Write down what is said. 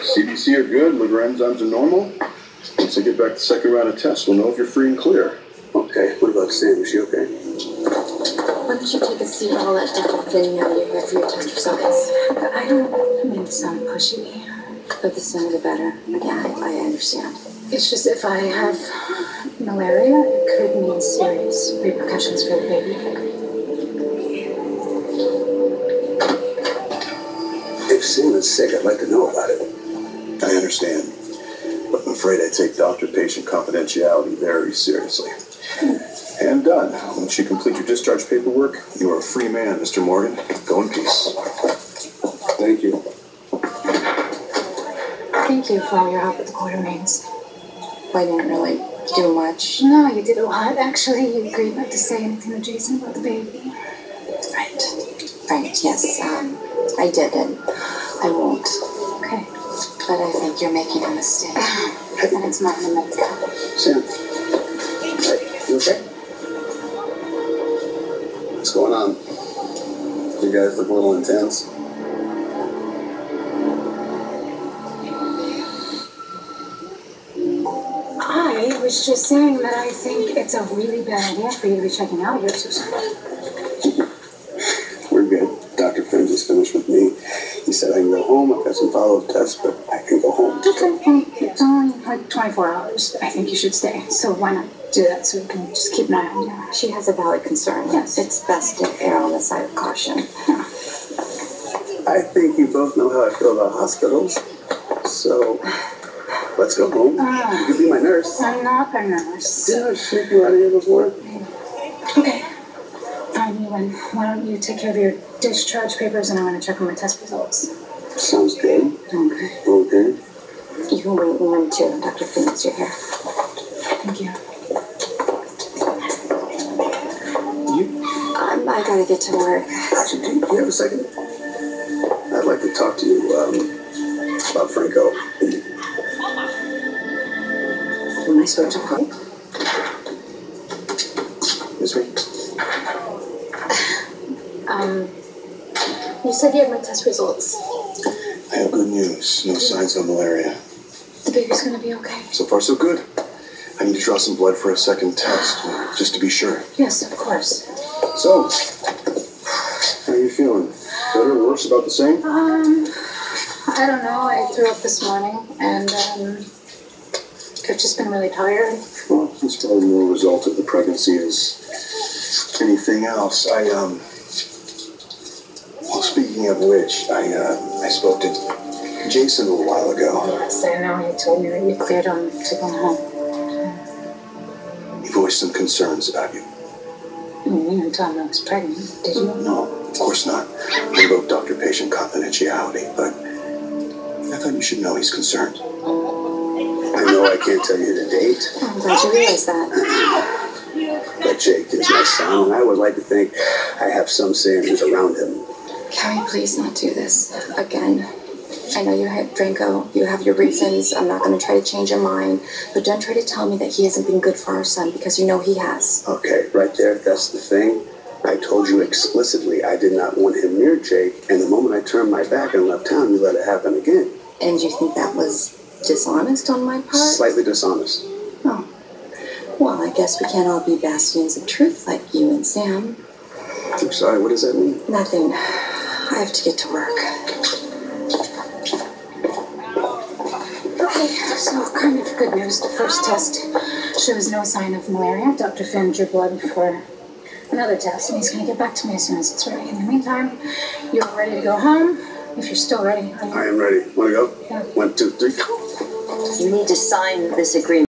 CBC are good, liver enzymes are normal. Once I get back to the second round of tests, we'll know if you're free and clear. Okay, what about Sam? Is she okay? Why don't you take a seat and I'll let Dr. Finn know you're here for your test results. I don't mean to sound pushy, But the sooner the better. Yeah, I understand. it's just if I have malaria, it could mean serious repercussions for the baby. If Sam is sick, I'd like to know about it. I understand, but I'm afraid I take doctor-patient confidentiality very seriously. And done. Once you complete your discharge paperwork, you are a free man, Mr. Morgan. Go in peace. Thank you. Thank you for all your help with the Quartermains. I didn't really do much. No, you did a lot. Actually, you agreed not to say anything to Jason about the baby. Right, yes, I did, and I won't. Okay. But I think you're making a mistake. And it's not in the medical. Sam. Hey, you okay? What's going on? You guys look a little intense. I was just saying that I think it's a really bad idea for you to be checking out here, Susan. We're good. Dr. Finn just finished with me. He said I can go home. I've got some follow-up tests, but I can go home. Okay, well, it's only like 24 hours. I think you should stay. So why not do that so we can just keep an eye on you? She has a valid concern. Yes. It's best to err on the side of caution. I think you both know how I feel about hospitals. So, let's go home. You can be my nurse. I'm not a nurse. Didn't I sneak you out of here before? Okay. Fine, Ewan. Why don't you take care of your discharge papers and I'm going to check on my test results. Sounds good. Okay. Okay. You can wait one too. Dr. Finn is your hair. Thank you. I gotta get to work. Actually, do you have a second? I'd like to talk to you about Franco. Am I supposed to call? Miss me? You said you had my test results. I have good news. No signs of malaria. The baby's going to be okay. So far, so good. I need to draw some blood for a second test, just to be sure. Yes, of course. So, how are you feeling? Better, worse, about the same? I don't know. I threw up this morning, and I've just been really tired. Well, it's probably more a result of the pregnancy as anything else. Well, speaking of which, I spoke to Jason a little while ago. Yes, I know. You told me that you cleared him to go home. He voiced some concerns about you. You didn't tell him I was pregnant, did you? No, of course not. We invoked doctor-patient confidentiality, but I thought you should know he's concerned. I know I can't tell you the date, I'm glad you realized that. but Jake is my son, and I would like to think I have some say in who's around him. Can we please not do this again? I know you had Franco, you have your reasons. I'm not going to try to change your mind, but don't try to tell me that he hasn't been good for our son, because you know he has. Okay, right there, that's the thing. I told you explicitly I did not want him near Jake, and the moment I turned my back and left town, you let it happen again. And you think that was dishonest on my part? Slightly dishonest. Oh. Well, I guess we can't all be bastions of truth like you and Sam. I'm sorry, what does that mean? Nothing. I have to get to work. Okay, so kind of good news. The first test shows no sign of malaria. Dr. Finn drew blood for another test, and he's going to get back to me as soon as it's ready. In the meantime, you're ready to go home. If you're still ready. I am ready. Want to go? Yeah. 1, 2, 3. You need to sign this agreement.